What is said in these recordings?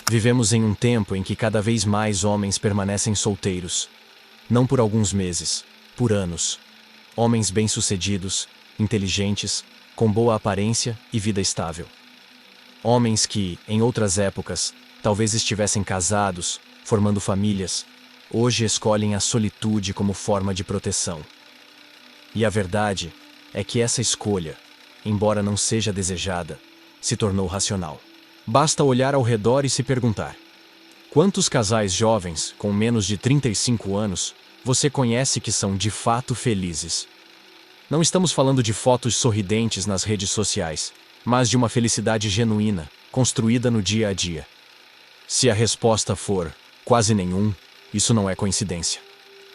Vivemos em um tempo em que cada vez mais homens permanecem solteiros. Não por alguns meses, por anos. Homens bem-sucedidos, inteligentes, com boa aparência e vida estável. Homens que, em outras épocas, talvez estivessem casados, formando famílias, hoje escolhem a solitude como forma de proteção. E a verdade é que essa escolha, embora não seja desejada, se tornou racional. Basta olhar ao redor e se perguntar: quantos casais jovens, com menos de 35 anos, você conhece que são de fato felizes? Não estamos falando de fotos sorridentes nas redes sociais, mas de uma felicidade genuína, construída no dia a dia. Se a resposta for quase nenhum, isso não é coincidência.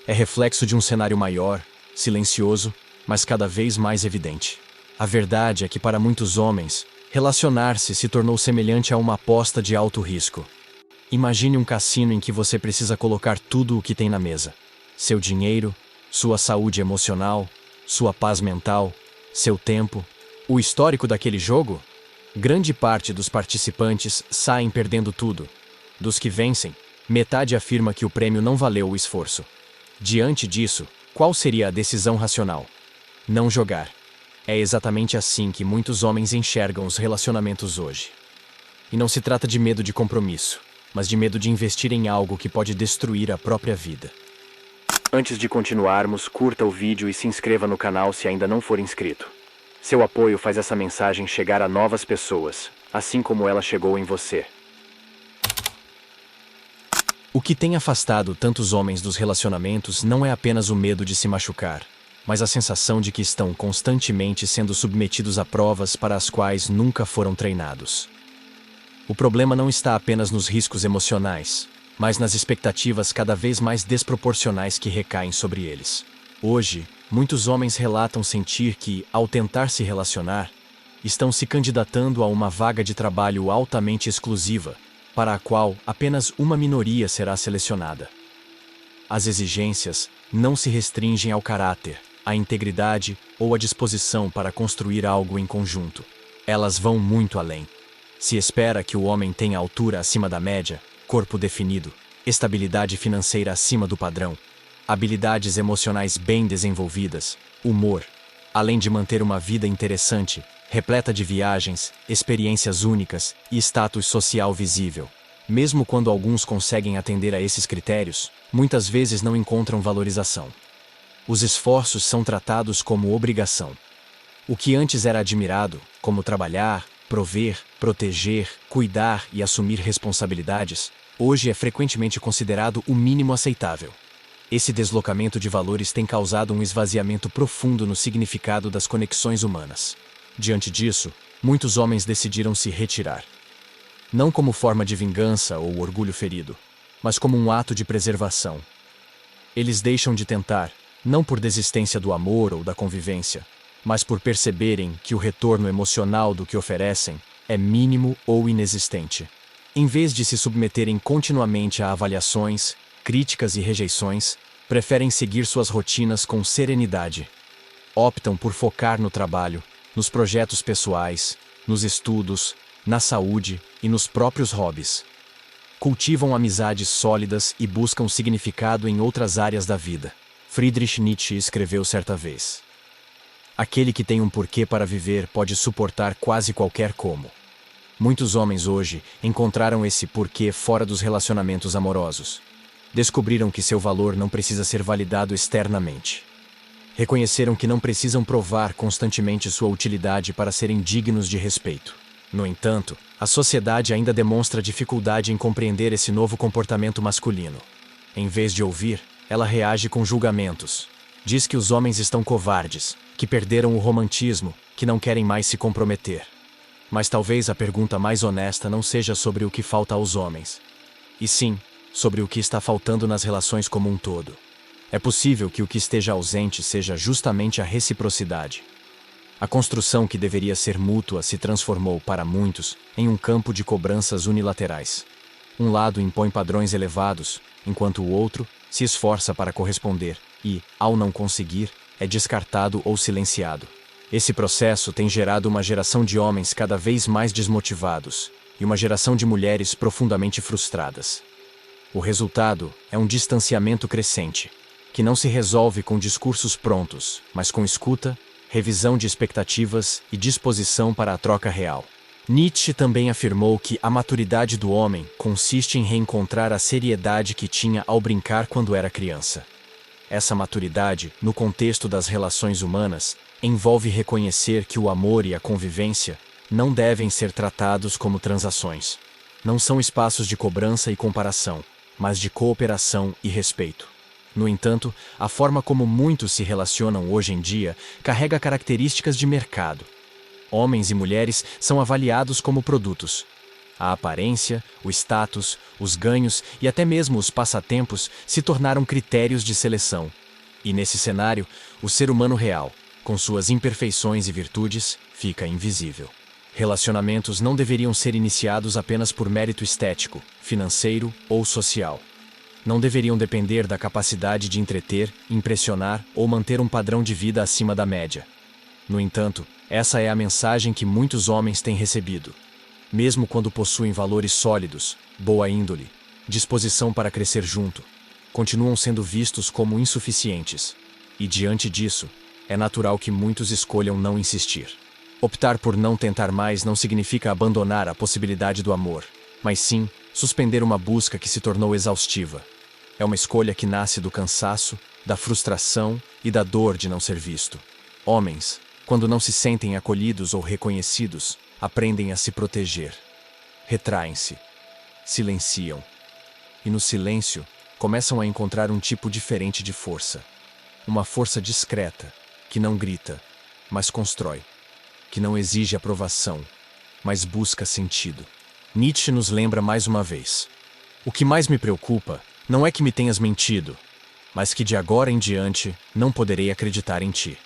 É reflexo de um cenário maior, silencioso, mas cada vez mais evidente. A verdade é que para muitos homens, relacionar-se se tornou semelhante a uma aposta de alto risco. Imagine um cassino em que você precisa colocar tudo o que tem na mesa: seu dinheiro, sua saúde emocional, sua paz mental, seu tempo. O histórico daquele jogo? Grande parte dos participantes saem perdendo tudo. Dos que vencem, metade afirma que o prêmio não valeu o esforço. Diante disso, qual seria a decisão racional? Não jogar. É exatamente assim que muitos homens enxergam os relacionamentos hoje. E não se trata de medo de compromisso, mas de medo de investir em algo que pode destruir a própria vida. Antes de continuarmos, curta o vídeo e se inscreva no canal se ainda não for inscrito. Seu apoio faz essa mensagem chegar a novas pessoas, assim como ela chegou em você. O que tem afastado tantos homens dos relacionamentos não é apenas o medo de se machucar, mas a sensação de que estão constantemente sendo submetidos a provas para as quais nunca foram treinados. O problema não está apenas nos riscos emocionais, mas nas expectativas cada vez mais desproporcionais que recaem sobre eles. Hoje, muitos homens relatam sentir que, ao tentar se relacionar, estão se candidatando a uma vaga de trabalho altamente exclusiva, para a qual apenas uma minoria será selecionada. As exigências não se restringem ao caráter, à integridade ou à disposição para construir algo em conjunto. Elas vão muito além. Se espera que o homem tenha altura acima da média, corpo definido, estabilidade financeira acima do padrão, habilidades emocionais bem desenvolvidas, humor, além de manter uma vida interessante, repleta de viagens, experiências únicas e status social visível. Mesmo quando alguns conseguem atender a esses critérios, muitas vezes não encontram valorização. Os esforços são tratados como obrigação. O que antes era admirado, como trabalhar, prover, proteger, cuidar e assumir responsabilidades, hoje é frequentemente considerado o mínimo aceitável. Esse deslocamento de valores tem causado um esvaziamento profundo no significado das conexões humanas. Diante disso, muitos homens decidiram se retirar. Não como forma de vingança ou orgulho ferido, mas como um ato de preservação. Eles deixam de tentar, não por desistência do amor ou da convivência, mas por perceberem que o retorno emocional do que oferecem é mínimo ou inexistente. Em vez de se submeterem continuamente a avaliações, críticas e rejeições, preferem seguir suas rotinas com serenidade. Optam por focar no trabalho, nos projetos pessoais, nos estudos, na saúde e nos próprios hobbies. Cultivam amizades sólidas e buscam significado em outras áreas da vida. Friedrich Nietzsche escreveu certa vez: aquele que tem um porquê para viver pode suportar quase qualquer como. Muitos homens hoje encontraram esse porquê fora dos relacionamentos amorosos. Descobriram que seu valor não precisa ser validado externamente. Reconheceram que não precisam provar constantemente sua utilidade para serem dignos de respeito. No entanto, a sociedade ainda demonstra dificuldade em compreender esse novo comportamento masculino. Em vez de ouvir, ela reage com julgamentos. Diz que os homens estão covardes, que perderam o romantismo, que não querem mais se comprometer. Mas talvez a pergunta mais honesta não seja sobre o que falta aos homens, e sim sobre o que está faltando nas relações como um todo. É possível que o que esteja ausente seja justamente a reciprocidade. A construção que deveria ser mútua se transformou, para muitos, em um campo de cobranças unilaterais. Um lado impõe padrões elevados, enquanto o outro se esforça para corresponder e, ao não conseguir, é descartado ou silenciado. Esse processo tem gerado uma geração de homens cada vez mais desmotivados, e uma geração de mulheres profundamente frustradas. O resultado é um distanciamento crescente, que não se resolve com discursos prontos, mas com escuta, revisão de expectativas e disposição para a troca real. Nietzsche também afirmou que a maturidade do homem consiste em reencontrar a seriedade que tinha ao brincar quando era criança. Essa maturidade, no contexto das relações humanas, envolve reconhecer que o amor e a convivência não devem ser tratados como transações. Não são espaços de cobrança e comparação, mas de cooperação e respeito. No entanto, a forma como muitos se relacionam hoje em dia carrega características de mercado. Homens e mulheres são avaliados como produtos. A aparência, o status, os ganhos e até mesmo os passatempos se tornaram critérios de seleção. E nesse cenário, o ser humano real, com suas imperfeições e virtudes, fica invisível. Relacionamentos não deveriam ser iniciados apenas por mérito estético, financeiro ou social. Não deveriam depender da capacidade de entreter, impressionar ou manter um padrão de vida acima da média. No entanto, essa é a mensagem que muitos homens têm recebido. Mesmo quando possuem valores sólidos, boa índole, disposição para crescer junto, continuam sendo vistos como insuficientes. E diante disso, é natural que muitos escolham não insistir. Optar por não tentar mais não significa abandonar a possibilidade do amor, mas sim suspender uma busca que se tornou exaustiva. É uma escolha que nasce do cansaço, da frustração e da dor de não ser visto. Homens, quando não se sentem acolhidos ou reconhecidos, aprendem a se proteger. Retraem-se, silenciam. E no silêncio, começam a encontrar um tipo diferente de força. Uma força discreta, que não grita, mas constrói. Que não exige aprovação, mas busca sentido. Nietzsche nos lembra mais uma vez: o que mais me preocupa não é que me tenhas mentido, mas que de agora em diante não poderei acreditar em ti.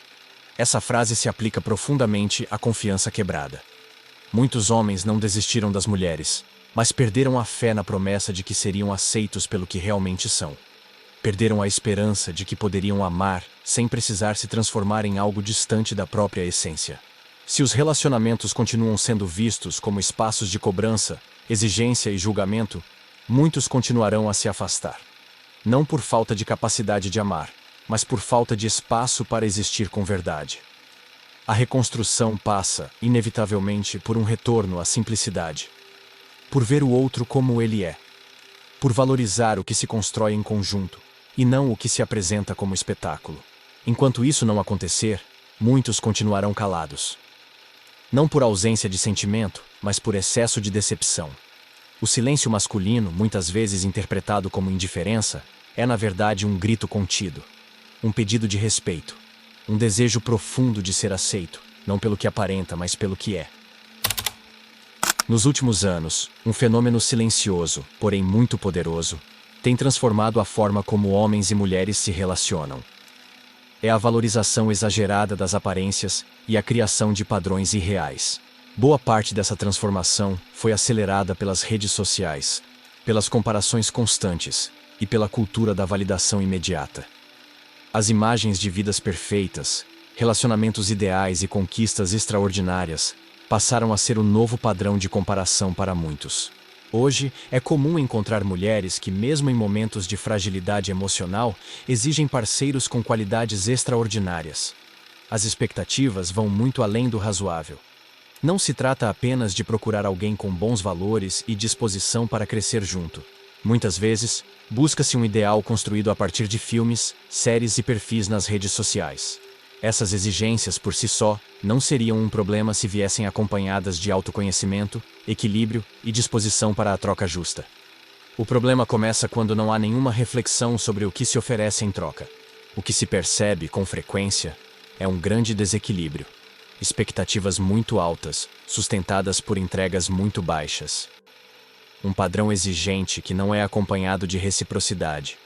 Essa frase se aplica profundamente à confiança quebrada. Muitos homens não desistiram das mulheres, mas perderam a fé na promessa de que seriam aceitos pelo que realmente são. Perderam a esperança de que poderiam amar sem precisar se transformar em algo distante da própria essência. Se os relacionamentos continuam sendo vistos como espaços de cobrança, exigência e julgamento, muitos continuarão a se afastar. Não por falta de capacidade de amar, mas por falta de espaço para existir com verdade. A reconstrução passa, inevitavelmente, por um retorno à simplicidade. Por ver o outro como ele é. Por valorizar o que se constrói em conjunto, e não o que se apresenta como espetáculo. Enquanto isso não acontecer, muitos continuarão calados. Não por ausência de sentimento, mas por excesso de decepção. O silêncio masculino, muitas vezes interpretado como indiferença, é na verdade um grito contido. Um pedido de respeito. Um desejo profundo de ser aceito, não pelo que aparenta, mas pelo que é. Nos últimos anos, um fenômeno silencioso, porém muito poderoso, tem transformado a forma como homens e mulheres se relacionam. É a valorização exagerada das aparências e a criação de padrões irreais. Boa parte dessa transformação foi acelerada pelas redes sociais, pelas comparações constantes e pela cultura da validação imediata. As imagens de vidas perfeitas, relacionamentos ideais e conquistas extraordinárias passaram a ser o novo padrão de comparação para muitos. Hoje, é comum encontrar mulheres que, mesmo em momentos de fragilidade emocional, exigem parceiros com qualidades extraordinárias. As expectativas vão muito além do razoável. Não se trata apenas de procurar alguém com bons valores e disposição para crescer junto. Muitas vezes, busca-se um ideal construído a partir de filmes, séries e perfis nas redes sociais. Essas exigências, por si só, não seriam um problema se viessem acompanhadas de autoconhecimento, equilíbrio e disposição para a troca justa. O problema começa quando não há nenhuma reflexão sobre o que se oferece em troca. O que se percebe, com frequência, é um grande desequilíbrio. Expectativas muito altas, sustentadas por entregas muito baixas. Um padrão exigente que não é acompanhado de reciprocidade.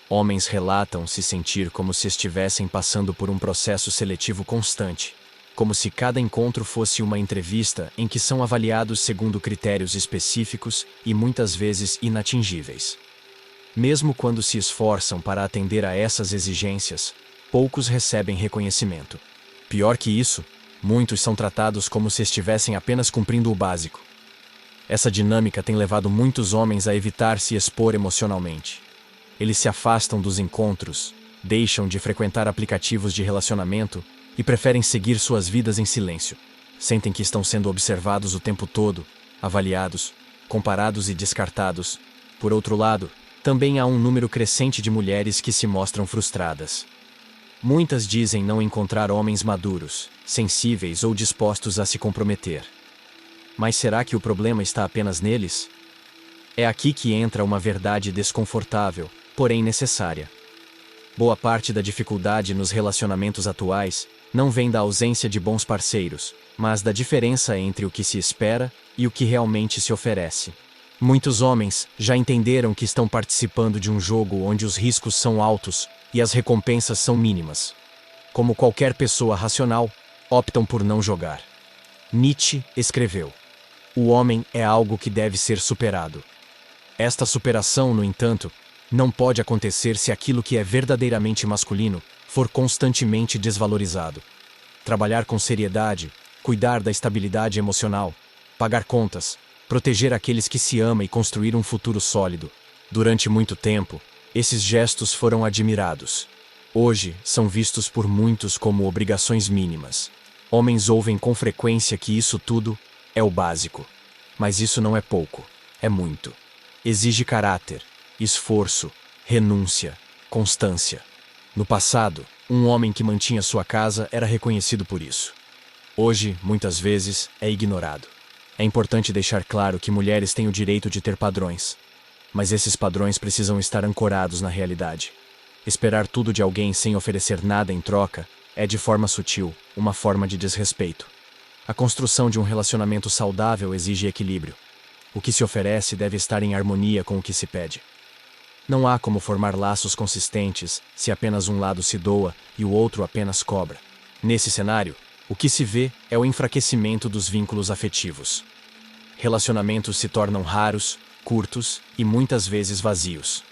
Homens relatam se sentir como se estivessem passando por um processo seletivo constante, como se cada encontro fosse uma entrevista em que são avaliados segundo critérios específicos e muitas vezes inatingíveis. Mesmo quando se esforçam para atender a essas exigências, poucos recebem reconhecimento. Pior que isso, muitos são tratados como se estivessem apenas cumprindo o básico. Essa dinâmica tem levado muitos homens a evitar se expor emocionalmente. Eles se afastam dos encontros, deixam de frequentar aplicativos de relacionamento e preferem seguir suas vidas em silêncio. Sentem que estão sendo observados o tempo todo, avaliados, comparados e descartados. Por outro lado, também há um número crescente de mulheres que se mostram frustradas. Muitas dizem não encontrar homens maduros, sensíveis ou dispostos a se comprometer. Mas será que o problema está apenas neles? É aqui que entra uma verdade desconfortável, porém necessária. Boa parte da dificuldade nos relacionamentos atuais não vem da ausência de bons parceiros, mas da diferença entre o que se espera e o que realmente se oferece. Muitos homens já entenderam que estão participando de um jogo onde os riscos são altos e as recompensas são mínimas. Como qualquer pessoa racional, optam por não jogar. Nietzsche escreveu: "O homem é algo que deve ser superado." Esta superação, no entanto, não pode acontecer se aquilo que é verdadeiramente masculino for constantemente desvalorizado. Trabalhar com seriedade, cuidar da estabilidade emocional, pagar contas, proteger aqueles que se ama e construir um futuro sólido. Durante muito tempo, esses gestos foram admirados. Hoje, são vistos por muitos como obrigações mínimas. Homens ouvem com frequência que isso tudo é o básico. Mas isso não é pouco, é muito. Exige caráter, esforço, renúncia, constância. No passado, um homem que mantinha sua casa era reconhecido por isso. Hoje, muitas vezes, é ignorado. É importante deixar claro que mulheres têm o direito de ter padrões, mas esses padrões precisam estar ancorados na realidade. Esperar tudo de alguém sem oferecer nada em troca é, de forma sutil, uma forma de desrespeito. A construção de um relacionamento saudável exige equilíbrio. O que se oferece deve estar em harmonia com o que se pede. Não há como formar laços consistentes se apenas um lado se doa e o outro apenas cobra. Nesse cenário, o que se vê é o enfraquecimento dos vínculos afetivos. Relacionamentos se tornam raros, curtos e muitas vezes vazios.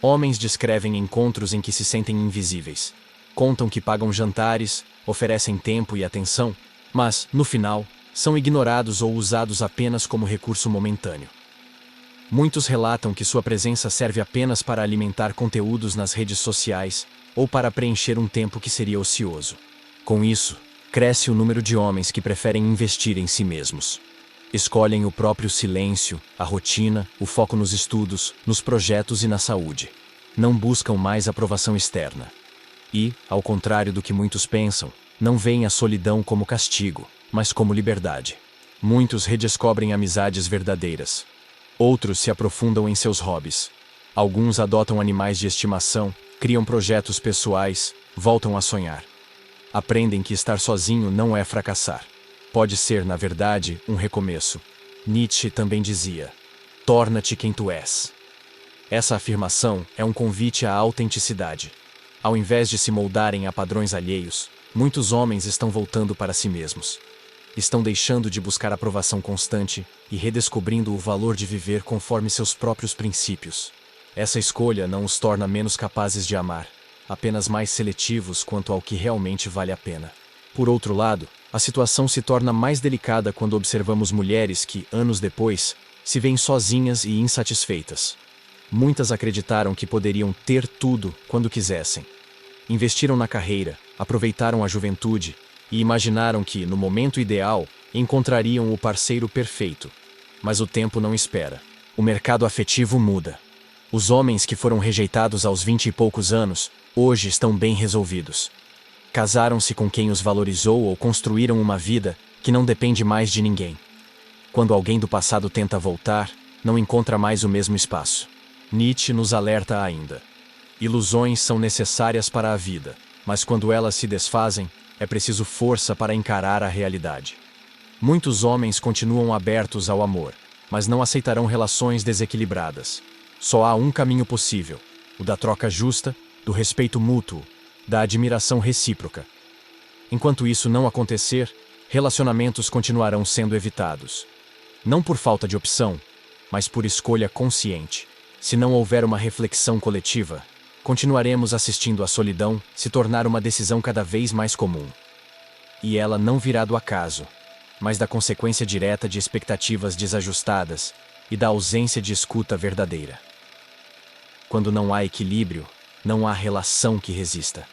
Homens descrevem encontros em que se sentem invisíveis. Contam que pagam jantares, oferecem tempo e atenção, mas, no final, são ignorados ou usados apenas como recurso momentâneo. Muitos relatam que sua presença serve apenas para alimentar conteúdos nas redes sociais ou para preencher um tempo que seria ocioso. Com isso, cresce o número de homens que preferem investir em si mesmos. Escolhem o próprio silêncio, a rotina, o foco nos estudos, nos projetos e na saúde. Não buscam mais aprovação externa. E, ao contrário do que muitos pensam, não veem a solidão como castigo, mas como liberdade. Muitos redescobrem amizades verdadeiras. Outros se aprofundam em seus hobbies. Alguns adotam animais de estimação, criam projetos pessoais, voltam a sonhar. Aprendem que estar sozinho não é fracassar. Pode ser, na verdade, um recomeço. Nietzsche também dizia: "Torna-te quem tu és." Essa afirmação é um convite à autenticidade. Ao invés de se moldarem a padrões alheios, muitos homens estão voltando para si mesmos. Estão deixando de buscar aprovação constante e redescobrindo o valor de viver conforme seus próprios princípios. Essa escolha não os torna menos capazes de amar, apenas mais seletivos quanto ao que realmente vale a pena. Por outro lado, a situação se torna mais delicada quando observamos mulheres que, anos depois, se veem sozinhas e insatisfeitas. Muitas acreditaram que poderiam ter tudo quando quisessem. Investiram na carreira, aproveitaram a juventude e imaginaram que, no momento ideal, encontrariam o parceiro perfeito. Mas o tempo não espera. O mercado afetivo muda. Os homens que foram rejeitados aos 20 e poucos anos, hoje estão bem resolvidos. Casaram-se com quem os valorizou ou construíram uma vida que não depende mais de ninguém. Quando alguém do passado tenta voltar, não encontra mais o mesmo espaço. Nietzsche nos alerta ainda. Ilusões são necessárias para a vida, mas quando elas se desfazem, é preciso força para encarar a realidade. Muitos homens continuam abertos ao amor, mas não aceitarão relações desequilibradas. Só há um caminho possível: o da troca justa, do respeito mútuo, da admiração recíproca. Enquanto isso não acontecer, relacionamentos continuarão sendo evitados. Não por falta de opção, mas por escolha consciente. Se não houver uma reflexão coletiva, continuaremos assistindo a solidão se tornar uma decisão cada vez mais comum. E ela não virá do acaso, mas da consequência direta de expectativas desajustadas e da ausência de escuta verdadeira. Quando não há equilíbrio, não há relação que resista.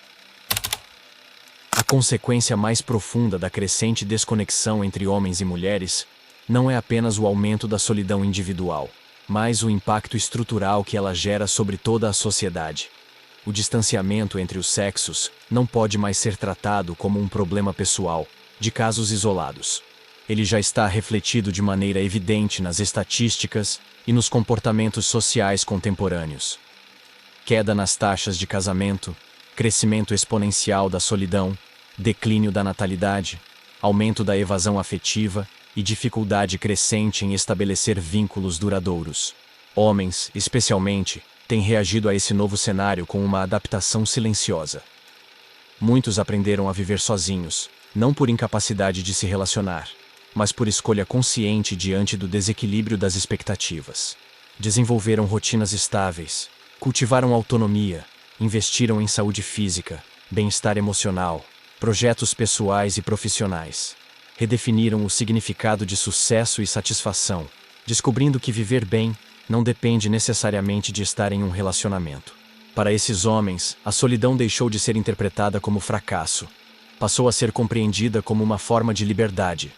A consequência mais profunda da crescente desconexão entre homens e mulheres não é apenas o aumento da solidão individual, mas o impacto estrutural que ela gera sobre toda a sociedade. O distanciamento entre os sexos não pode mais ser tratado como um problema pessoal, de casos isolados. Ele já está refletido de maneira evidente nas estatísticas e nos comportamentos sociais contemporâneos. Queda nas taxas de casamento, crescimento exponencial da solidão, declínio da natalidade, aumento da evasão afetiva e dificuldade crescente em estabelecer vínculos duradouros. Homens, especialmente, têm reagido a esse novo cenário com uma adaptação silenciosa. Muitos aprenderam a viver sozinhos, não por incapacidade de se relacionar, mas por escolha consciente diante do desequilíbrio das expectativas. Desenvolveram rotinas estáveis, cultivaram autonomia, investiram em saúde física, bem-estar emocional, projetos pessoais e profissionais. Redefiniram o significado de sucesso e satisfação, descobrindo que viver bem não depende necessariamente de estar em um relacionamento. Para esses homens, a solidão deixou de ser interpretada como fracasso. Passou a ser compreendida como uma forma de liberdade.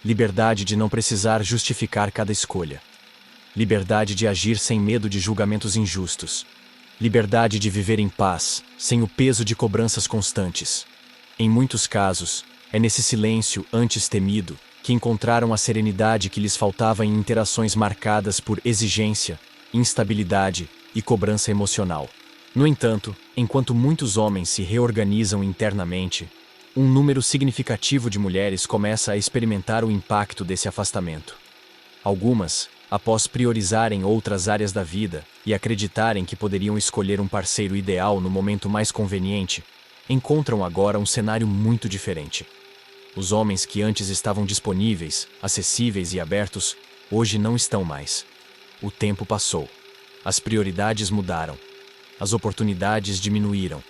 Liberdade de não precisar justificar cada escolha. Liberdade de agir sem medo de julgamentos injustos. Liberdade de viver em paz, sem o peso de cobranças constantes. Em muitos casos, é nesse silêncio antes temido que encontraram a serenidade que lhes faltava em interações marcadas por exigência, instabilidade e cobrança emocional. No entanto, enquanto muitos homens se reorganizam internamente, um número significativo de mulheres começa a experimentar o impacto desse afastamento. Algumas, após priorizarem outras áreas da vida e acreditarem que poderiam escolher um parceiro ideal no momento mais conveniente, encontram agora um cenário muito diferente. Os homens que antes estavam disponíveis, acessíveis e abertos, hoje não estão mais. O tempo passou. As prioridades mudaram. As oportunidades diminuíram.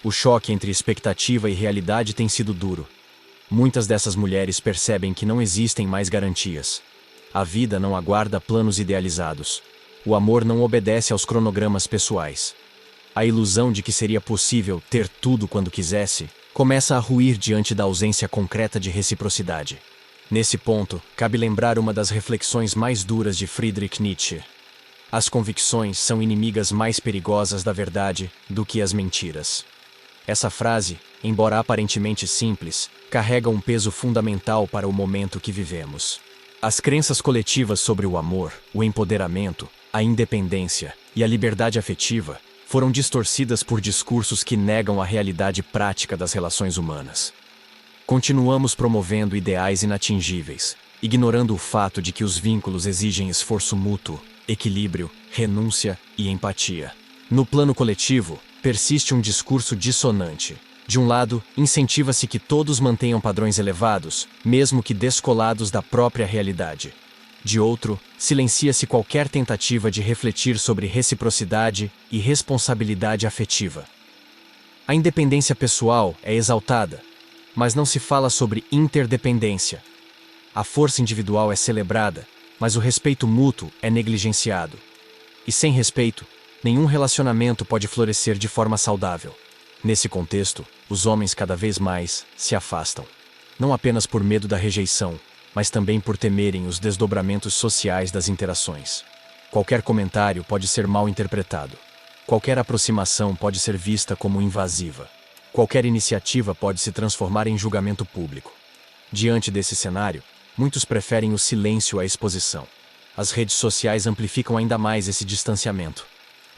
O choque entre expectativa e realidade tem sido duro. Muitas dessas mulheres percebem que não existem mais garantias. A vida não aguarda planos idealizados. O amor não obedece aos cronogramas pessoais. A ilusão de que seria possível ter tudo quando quisesse começa a ruir diante da ausência concreta de reciprocidade. Nesse ponto, cabe lembrar uma das reflexões mais duras de Friedrich Nietzsche. As convicções são inimigas mais perigosas da verdade do que as mentiras. Essa frase, embora aparentemente simples, carrega um peso fundamental para o momento que vivemos. As crenças coletivas sobre o amor, o empoderamento, a independência e a liberdade afetiva foram distorcidas por discursos que negam a realidade prática das relações humanas. Continuamos promovendo ideais inatingíveis, ignorando o fato de que os vínculos exigem esforço mútuo, equilíbrio, renúncia e empatia. No plano coletivo, persiste um discurso dissonante. De um lado, incentiva-se que todos mantenham padrões elevados, mesmo que descolados da própria realidade. De outro, silencia-se qualquer tentativa de refletir sobre reciprocidade e responsabilidade afetiva. A independência pessoal é exaltada, mas não se fala sobre interdependência. A força individual é celebrada, mas o respeito mútuo é negligenciado. E sem respeito, nenhum relacionamento pode florescer de forma saudável. Nesse contexto, os homens cada vez mais se afastam. Não apenas por medo da rejeição, mas também por temerem os desdobramentos sociais das interações. Qualquer comentário pode ser mal interpretado. Qualquer aproximação pode ser vista como invasiva. Qualquer iniciativa pode se transformar em julgamento público. Diante desse cenário, muitos preferem o silêncio à exposição. As redes sociais amplificam ainda mais esse distanciamento.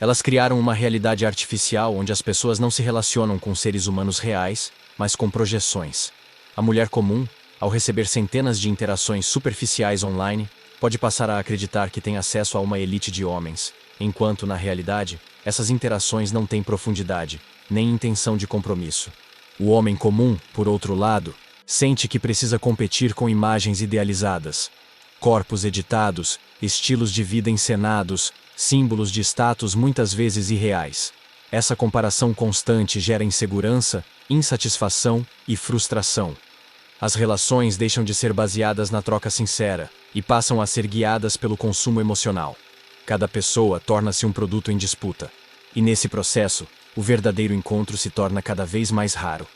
Elas criaram uma realidade artificial onde as pessoas não se relacionam com seres humanos reais, mas com projeções. A mulher comum, ao receber centenas de interações superficiais online, pode passar a acreditar que tem acesso a uma elite de homens, enquanto, na realidade, essas interações não têm profundidade, nem intenção de compromisso. O homem comum, por outro lado, sente que precisa competir com imagens idealizadas, corpos editados, estilos de vida encenados, símbolos de status muitas vezes irreais. Essa comparação constante gera insegurança, insatisfação e frustração. As relações deixam de ser baseadas na troca sincera e passam a ser guiadas pelo consumo emocional. Cada pessoa torna-se um produto em disputa, e nesse processo, o verdadeiro encontro se torna cada vez mais raro.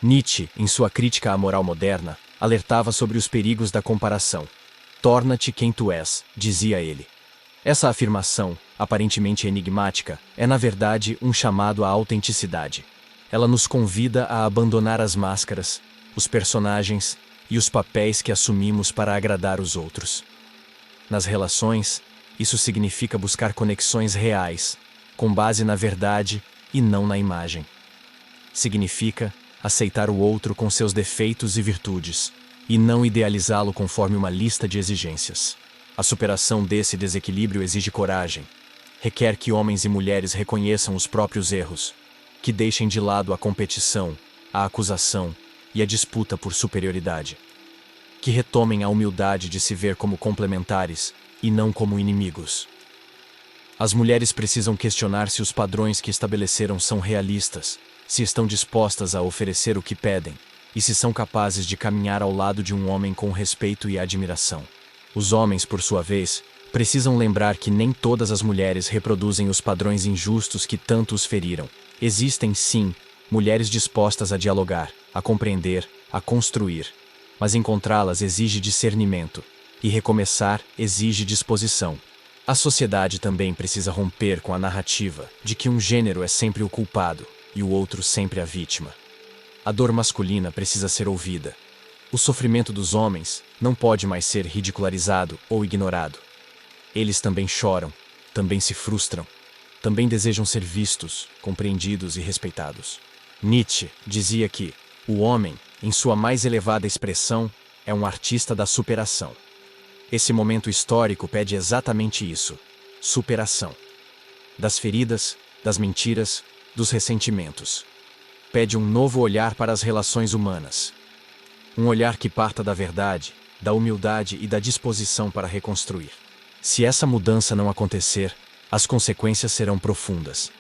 Nietzsche, em sua crítica à moral moderna, alertava sobre os perigos da comparação. Torna-te quem tu és, dizia ele. Essa afirmação, aparentemente enigmática, é na verdade um chamado à autenticidade. Ela nos convida a abandonar as máscaras, os personagens e os papéis que assumimos para agradar os outros. Nas relações, isso significa buscar conexões reais, com base na verdade e não na imagem. Significa aceitar o outro com seus defeitos e virtudes, e não idealizá-lo conforme uma lista de exigências. A superação desse desequilíbrio exige coragem. Requer que homens e mulheres reconheçam os próprios erros, que deixem de lado a competição, a acusação e a disputa por superioridade. Que retomem a humildade de se ver como complementares e não como inimigos. As mulheres precisam questionar se os padrões que estabeleceram são realistas, se estão dispostas a oferecer o que pedem, e se são capazes de caminhar ao lado de um homem com respeito e admiração. Os homens, por sua vez, precisam lembrar que nem todas as mulheres reproduzem os padrões injustos que tanto os feriram. Existem, sim, mulheres dispostas a dialogar, a compreender, a construir, mas encontrá-las exige discernimento, e recomeçar exige disposição. A sociedade também precisa romper com a narrativa de que um gênero é sempre o culpado e o outro sempre a vítima. A dor masculina precisa ser ouvida. O sofrimento dos homens não pode mais ser ridicularizado ou ignorado. Eles também choram, também se frustram, também desejam ser vistos, compreendidos e respeitados. Nietzsche dizia que o homem, em sua mais elevada expressão, é um artista da superação. Esse momento histórico pede exatamente isso: superação. Das feridas, das mentiras, dos ressentimentos. Pede um novo olhar para as relações humanas. Um olhar que parta da verdade, da humildade e da disposição para reconstruir. Se essa mudança não acontecer, as consequências serão profundas.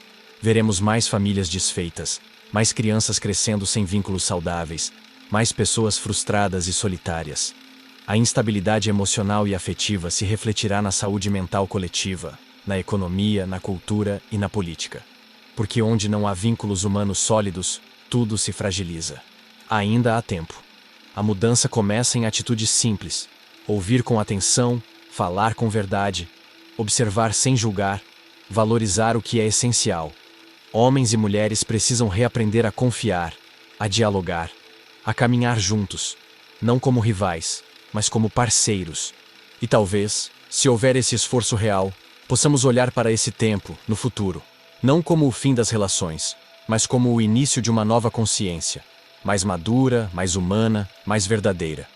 Veremos mais famílias desfeitas, mais crianças crescendo sem vínculos saudáveis, mais pessoas frustradas e solitárias. A instabilidade emocional e afetiva se refletirá na saúde mental coletiva, na economia, na cultura e na política. Porque onde não há vínculos humanos sólidos, tudo se fragiliza. Ainda há tempo. A mudança começa em atitudes simples: ouvir com atenção, falar com verdade, observar sem julgar, valorizar o que é essencial. Homens e mulheres precisam reaprender a confiar, a dialogar, a caminhar juntos, não como rivais, mas como parceiros. E talvez, se houver esse esforço real, possamos olhar para esse tempo, no futuro, não como o fim das relações, mas como o início de uma nova consciência, mais madura, mais humana, mais verdadeira.